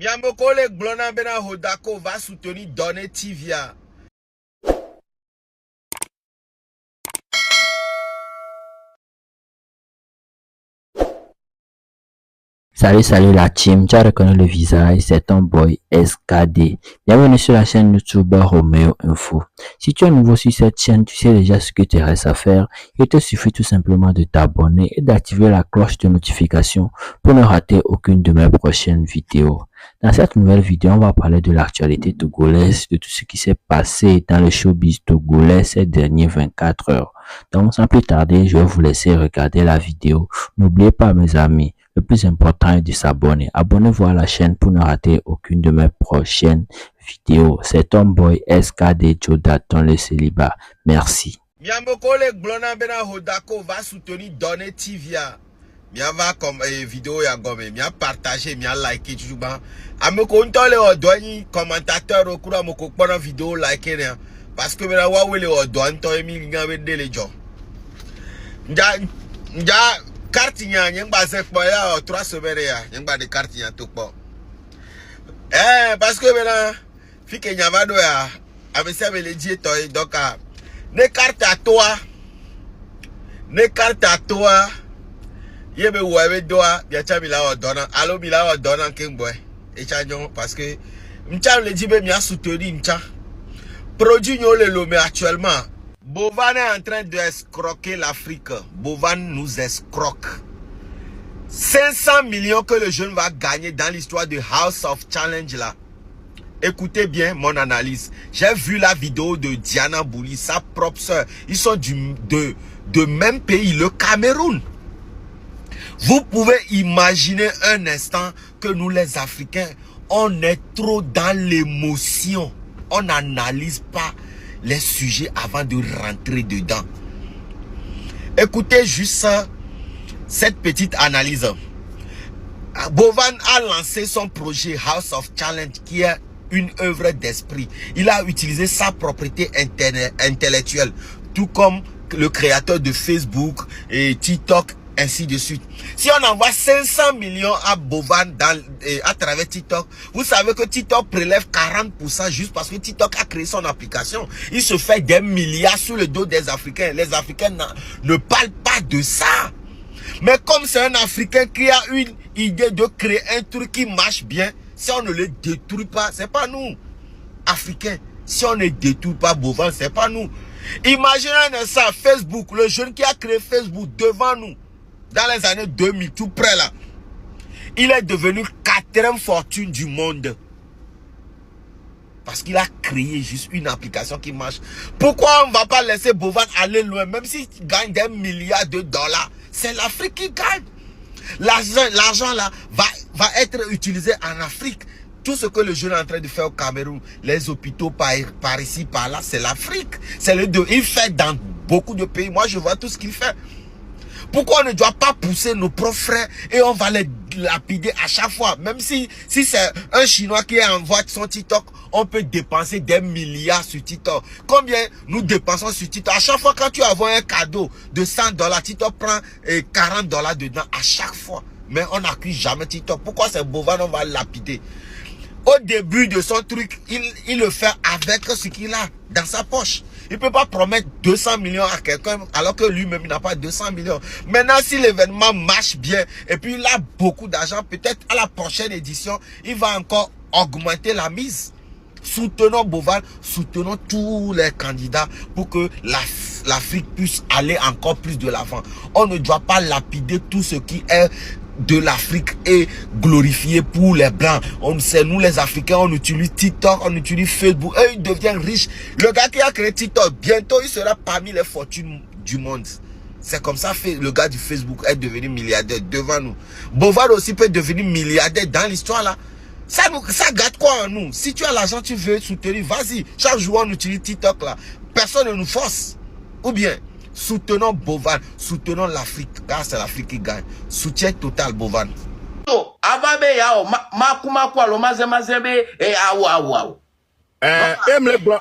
Miamokole Glona Bena Hodako va soutenir Donné Tivia. Salut la team, tu as reconnu le visage, c'est ton boy SKD. Bienvenue sur la chaîne YouTube Romeo Info. Si tu es nouveau sur cette chaîne, tu sais déjà ce que tu restes à faire. Il te suffit tout simplement de t'abonner et d'activer la cloche de notification pour ne rater aucune de mes prochaines vidéos. Dans cette nouvelle vidéo, on va parler de l'actualité togolaise, de tout ce qui s'est passé dans le showbiz togolais ces dernières 24 heures. Donc sans plus tarder, je vais vous laisser regarder la vidéo. N'oubliez pas mes amis, le plus important est de s'abonner. Abonnez-vous à la chaîne pour ne rater aucune de mes prochaines vidéos. C'est ton boy SKD Jodaton le célibat. Merci. Miamokole Glona Bena Hodako va soutenir Donné Tivia. Mia va comme vidéo ya gomme, mia partager, mia liker toujours ban. Amoko ntole odoni commentateur okura moko pona vidéo liker ne parce que mena wa wele odon to emi ngabe de lejo. Nja carte nya nyengba se po ya 3 semaines ya, nyengba de carte nya to po. Parce que mena fike nya va do ya, amese be le die to donc ne carte à toi. Ne carte à toi. Yebe ouwe doa biacha bila odona alo bila odona kengboy echanjon parce que mcha le dibe mi a soutenu mcha produit nyo le lomé actuellement. Bovan est en train de escroquer l'Afrique. Bovan nous escroque. 500 millions que le jeune va gagner dans l'histoire de House of Challenge là. Écoutez bien mon analyse. J'ai vu la vidéo de Diana Bouli, sa propre soeur. Ils sont de même pays, le Cameroun. Vous pouvez imaginer un instant que nous les Africains, on est trop dans l'émotion. On n'analyse pas les sujets avant de rentrer dedans. Écoutez juste ça, cette petite analyse. Bovan a lancé son projet House of Challenge qui est une œuvre d'esprit. Il a utilisé sa propriété intellectuelle, tout comme le créateur de Facebook et TikTok, ainsi de suite. Si on envoie 500 millions à Bovan à travers TikTok, vous savez que TikTok prélève 40% juste parce que TikTok a créé son application. Il se fait des milliards sur le dos des Africains. Les Africains ne parlent pas de ça. Mais comme c'est un Africain qui a une idée de créer un truc qui marche bien, si on ne le détruit pas, c'est pas nous, Africains. Si on ne détruit pas Bovan, c'est pas nous. Imaginez ça, Facebook, le jeune qui a créé Facebook devant nous. Dans les années 2000, tout près là, il est devenu 4e fortune du monde. Parce qu'il a créé juste une application qui marche. Pourquoi on ne va pas laisser Bovan aller loin? Même s'il gagne des milliards de dollars, c'est l'Afrique qui gagne. L'argent là va être utilisé en Afrique. Tout ce que le jeune est en train de faire au Cameroun, les hôpitaux par ici, par là, c'est l'Afrique. Il fait dans beaucoup de pays. Moi, je vois tout ce qu'il fait. Pourquoi on ne doit pas pousser nos propres frères et on va les lapider à chaque fois? Même si c'est un Chinois qui envoie son TikTok, on peut dépenser des milliards sur TikTok. Combien nous dépensons sur TikTok? À chaque fois quand tu envoies un cadeau de $100, TikTok prend $40 dedans à chaque fois. Mais on n'accuse jamais TikTok. Pourquoi c'est Bovan, on va lapider? Au début de son truc, il le fait avec ce qu'il a dans sa poche. Il ne peut pas promettre 200 millions à quelqu'un alors que lui-même n'a pas 200 millions. Maintenant, si l'événement marche bien et puis il a beaucoup d'argent, peut-être à la prochaine édition, il va encore augmenter la mise. Soutenons Bovan, soutenons tous les candidats pour que l'Afrique puisse aller encore plus de l'avant. On ne doit pas lapider tout ce qui est de l'Afrique et glorifié pour les blancs. C'est nous les Africains, on utilise TikTok, on utilise Facebook. Eux, ils deviennent riches. Le gars qui a créé TikTok, bientôt, il sera parmi les fortunes du monde. C'est comme ça que le gars du Facebook est devenu milliardaire devant nous. Bovan aussi peut devenir milliardaire dans l'histoire là. Ça gâte quoi en nous? Si tu as l'argent, tu veux soutenir, vas-y. Chaque jour, on utilise TikTok là. Personne ne nous force. Ou bien, soutenons Bovan, soutenons l'Afrique, car c'est l'Afrique qui gagne. Soutien total Bovan. Ababe yao makuma kwa lo mazemazebe e awu. Emle blanc.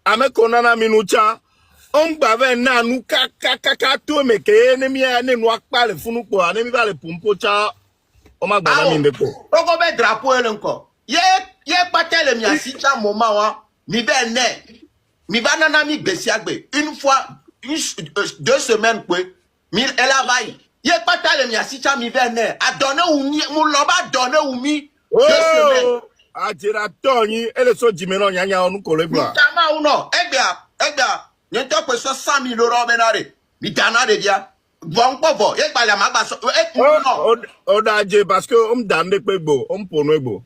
Ame konana minucha. On bave na nou kaka to meke ne mi ane no akpa le funu po ane mi va le pumpo cha. On m'a gagné mine de quoi. Pourquoi ben drapeau est encore? Yé pas tel mi asicha moment wa mi ben ne mi banana mi besiagbe une fois 2 semaines quoi mi elle a vaille. Yé pas tel mi asicha mi ben ne a donné ou mi mon loba donné ou mi 2 semaines. Ah tira toni elle so jimeno nyanya onu kole bla. Tama ou non? Ega n'y to pe so 100 000 euros benare. Mi dana de dia. Bon pauvre, yé pas la magba so non. Odaje parce que on dande pe bo, on pono bo.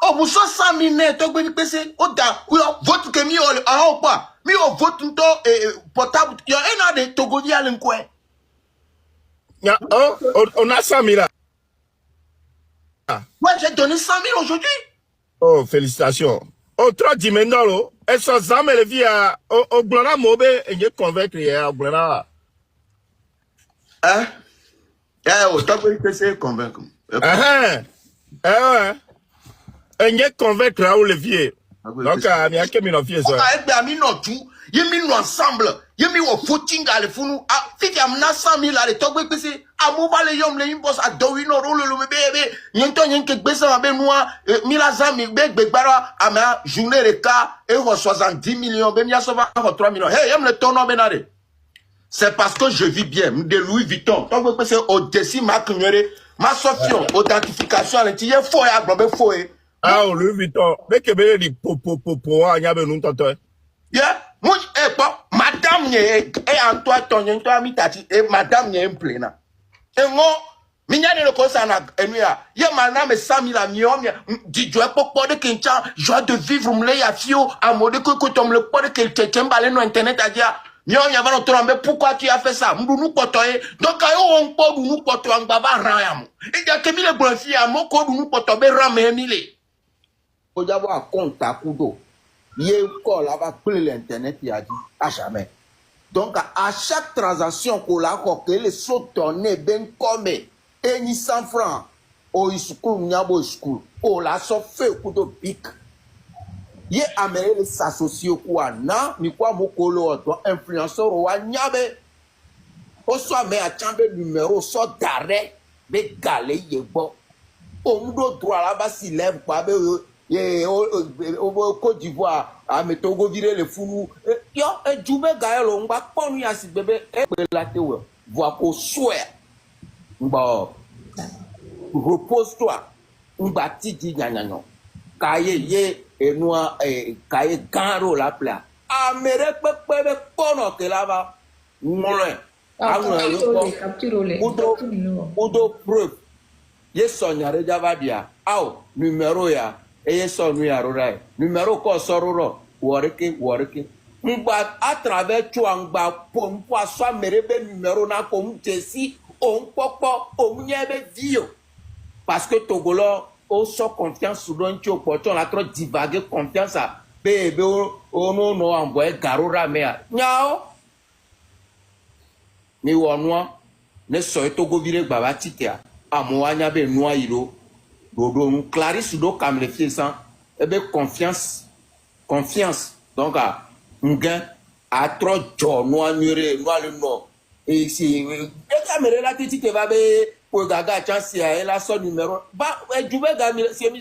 Oh, vous savez 100 000 net, tu peux passer. Oh, vote que mi au pas. Mi au vote to portable. Il y a un de Togodi à l'encoin. On a 100 000 là. Ouais, j'ai donné 100 000 aujourd'hui. Oh, félicitations. Oh, 3 dimendolo. Et ça, ça me le via au blana mobe et je convaincre au blana. Hein? Eh, oh, tu peux passer convaincre. Et je convaincre Raoul Levier. Donc, il y a que mon fils. Il mis ensemble. Il mis au footing à le fou. Ah, fait qu'il y a 100 000 à l'état. À mouva les yom les impos à Dowino rôle le bébé. Yento yenke besa ma benoa. Milazami begbara à ma journée de cas et 70 millions. Ben ya sauva 3 millions. Hey, yam le tono benare. C'est parce que je vis bien. De Louis Vuitton. Donc, vous pensez au décim ma cugnere. Ma sofion, authentification à l'intérieur. Faut ya globe faut. Ah, Louis Vuitton. Mais que ben dit po, ah, y'a ben nous tonton. Yeah, moi, madame, et Antoine, ton yen, toi, mitati, et madame, y'a un plena. Et moi, mignane le conseil, et nous, y'a madame, 100 000 amis, dit, je vais pas de quelqu'un, joie de vivre, m'lé, y'a fio, à mode que tu me le pas de quelqu'un, balé no internet, à dire, Nyon, y'a pas notre mais pourquoi tu as fait ça? M'dou potoye. Donc, on peut nous potoye, on va rayam. Et y'a que mille blanchis, à mon corps, nous potoye, ramé, mille. Faut y avoir un compte à couteau. Il y a encore là-bas, l'internet, il a dit, à jamais. Donc, à chaque transaction qu'on a, que les sauts tournés, ben comme, et ni 100 francs, au school, nyabo school, oh là, ça fait coup de pique. Il y a amené les s'associer au quoi, non, ni quoi, mon colo, influenceur, ou à nyabe. Au soit, mais à chambre numéro, soit d'arrêt, mais galé, y est bon. Au monde droit là-bas, s'il lève, quoi, au Côte d'Ivoire, à Togo virer les fous. Yo, et Djoubé Gaël, on va pas nous assis bébé, et la théorie. Voir qu'au souhait. Bon, repose-toi. On va t'y gagner. Kaye, ye, et noir, et Kaye, Garo, la pla. Amérique, bébé, pono, que là-bas. Moins. Capture-le. Udo preuve. Ye sognare javadia. Aw, numéro ya. Et son numéro ko sororo worike ngba à travers tuangba pom poisson merebe numéro na kom tesi on popo on nyebe dio parce que togolo o so confiance sur don tu porton la trop divaguer confiance à bébé on no envoyer garora mea nyao ni wonwa ne so togo vire baba titia amoanya be noiro Dodo, nous clarisse do comme les filles sans, eh bien confiance. Donc un gain à trop de noir le nom. Et si et caméra là tu te vas pour gaga chance elle a son numéro. Bah je vais gagner c'est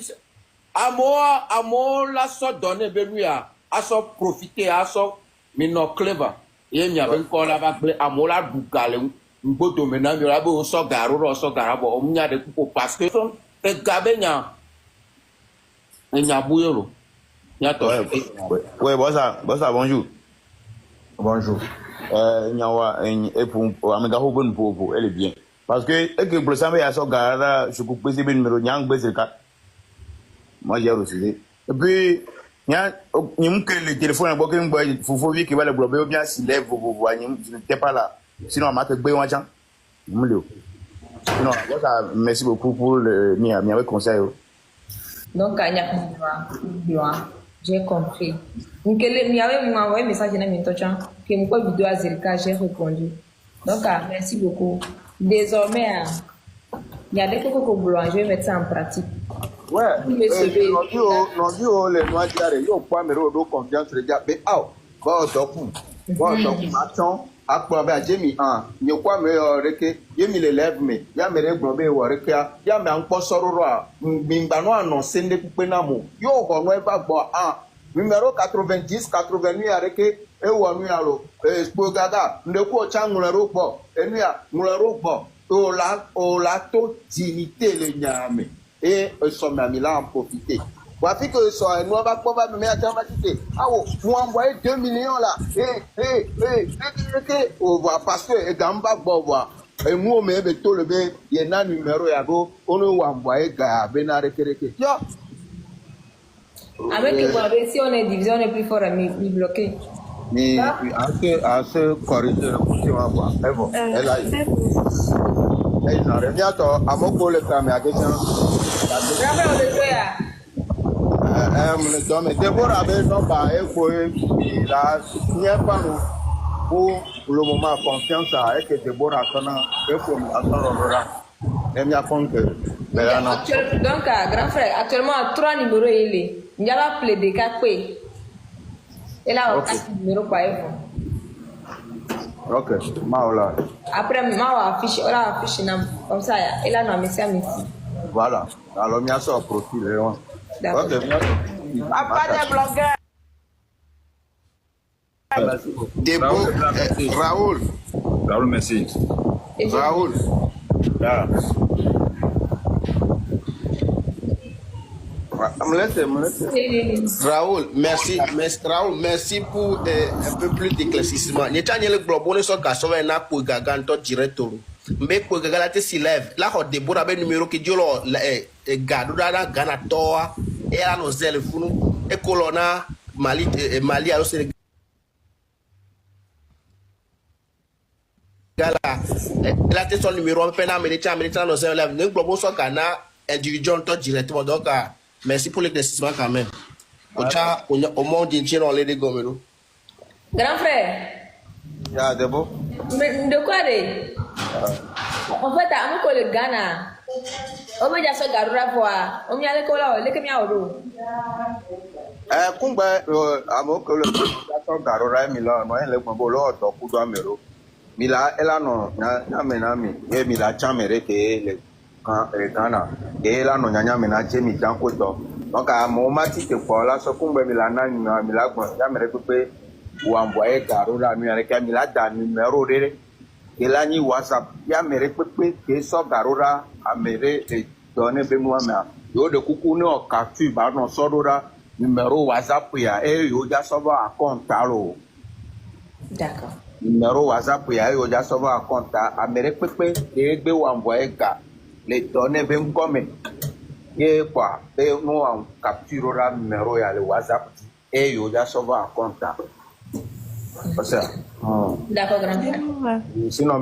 amour la so donner benuya à so profiter à so mino clever. Et il y a encore là va amour la bugale. Mboto maintenant il y a beau so garo so garabo on y a des coups parce que et Gabenya, il y a bouillon. Il y a toi. Oui, bonjour. Bonjour. Il y a pour Amégaro bonne pour elle est bien. Parce que, pour le samedi, il y a son gars, je coupe le numéro, il y a un baiser 4. Moi, j'ai refusé. Et puis, il y a le téléphone, il faut vite qu'il va le bloquer, bien s'il lève, vous voyez, je n'étais pas là. Sinon, on m'a fait béon à Jean. Non, merci beaucoup pour le meilleur conseil. Donc, j'ai compris. Il y avait envoyé un message dans mon temps que mon vidéo à Zerika, j'ai répondu. Donc, merci beaucoup. Désormais, il y a des choses que je vais mettre ça en pratique. Ouais, non, les noirs, ils n'ont pas confiance. Mais, ah, bon, donc, attends. akpɔ be adzemi nye kɔ ame reke yemi le lève me ya me ɖe gblɔ be wɔ rekea ya me aŋkpɔ sɔrɔrɔa mingbanɔ anɔ se ne kpe na mo yɔ xɔ nɔ eva gbɔ numéro 90 88 areke ewɔ nu ya lo kpo gaga ndeko tsa ŋlɔ ɖo gbɔ enu ya ŋlɔ ɖo gbɔ o la to dignité le nyame et esɔme ami la en profiter. Voici que ça, nous va pas me mettre en matité. Ah, vous envoyez 2 millions là. On voit parce que Gamba Boba, et moi, mais tout le bien, il y a un numéro à go, on nous envoie Gaya, Benare Kereke. Avec si on est divisé, on est plus fort à me bloquer. Mais à ce corridor, elle bon, elle a eu. Elle n'a rien à mon collègue, mais à quelqu'un. Deborah avait nomba et la signé pas nous pour le moment confiance à que Deborah sonna et pour elle m'a compte que donc grand frère actuellement 3 numéros il y a la plaie de 4 et là on a 4 numéros par ok maola après ma affiche on affiche comme ça et là non mais c'est voilà alors m'a sort profil ok Papa des blogueurs. Raoul. Raoul, merci. Raoul. Ah. Raoul, merci. Raoul, merci pour un peu plus d'éclaircissement. N'y a le globe, on est sur Gasson et n'a pas gagan, toi, directeur. Mais pour Gagala te lève, là, on déborde avec numéro qui dit Gadouda, Gana Toa, et là, nos ailes founou, et Colonna, Mali, alors c'est Gala. Là, tu son numéro, on peut mettre nos ailes, nous, globe, sur Ghana, individuel, toi, directement. Donc, merci pour l'éclaircissement quand même. Au monde entier, on les dégomme. Grand frère. Ya, Debo. Mais de quoi de? En fait, à mon le Ghana, on m'a dit ça garura voir. On m'y allait coller, les que m'y a Kumba, à mon collègue, garura Milan, moi, le Mabolo, Tokudo Mero. Mila, elle a non, Namenami, et Mila Chamere, et le Ghana, et là, non, Yamena, Jimmy Jankoto. Donc, à mon mati, que pour la Sokumba Milana, Mila, Yamere Coupé. Ou envoyer Garura Mira Mila da numéro de la ni WhatsApp ya mere pepe ke so Garura a mere et donner be moi ma yo de kuku ne o capture ba no sodora numéro WhatsApp ya e yo ja so ba compte alo. D'accord. Numéro WhatsApp ya yo ja so ba compte a mere pepe ke gbe ou envoyer ga les données be ngome et quoi et nous on capturera numéro ya le WhatsApp et yo ja so ba compte. D'accord, grand frère. Sinon,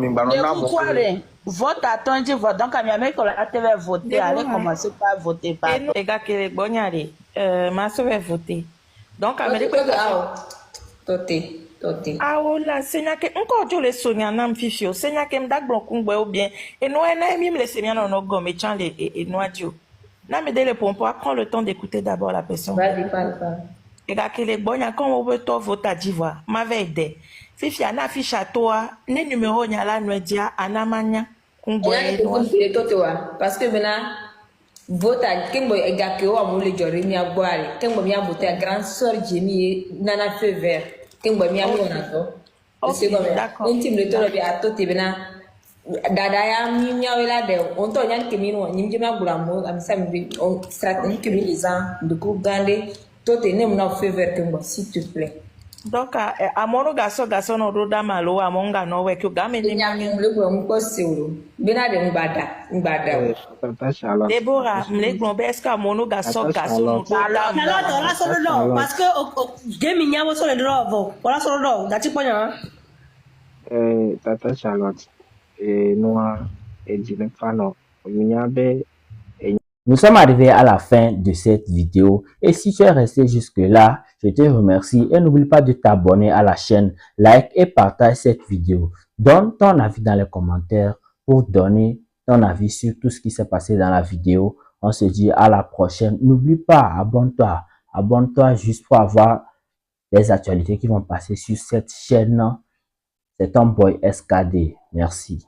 vote attendu, vote. Donc, à Miami, quand la TV voter, allez commencer par voter. Les gars qui les bognards, ma soeur va voter. Donc, à Miami, Toté. ah, oh là, Seigneur, encore Dieu les soigne, n'am fifio. Seigneur, qui me da blonkum ou bien. Et nous, on a même les seigneurs dans nos gommes et chan et noix Dieu. N'a me dé le pompon, prends le temps d'écouter d'abord la personne. Vas-y, parle. Et gars qui les bognards, quand on veut toi voter à d'Ivoire, m'avait aidé. Fifi ana fiche à toi, ne numéro nya la noedia anamanya kungboye parce que maintenant vote à kembo egakeo amule jori mi agboare kembo mi abote a grande sœur Jenny nana feu vert kembo mi amona to c'est comme intime le tolo bi atote bena dada ya mi nyawela de on to nyan kemi no nyimje ma guramo am sambi on stratégie que les ans de groupe gandé tote ne mna feu vert kembo s'il te plaît. Donc, à mon garçon, no roda malo, à mon gars, no, que gamin, le Déborah, me glombe, est-ce qu'à mon garçon, no parce que, Géminia, vous sur le droit, voilà sur le droit, that's it, Tata Charlotte, et Noah, et Dinefano, Nous sommes arrivés à la fin de cette vidéo et si tu es resté jusque là, je te remercie et n'oublie pas de t'abonner à la chaîne, like et partage cette vidéo. Donne ton avis dans les commentaires pour donner ton avis sur tout ce qui s'est passé dans la vidéo. On se dit à la prochaine. N'oublie pas, abonne-toi juste pour avoir les actualités qui vont passer sur cette chaîne C'est ton boy SKD. Merci.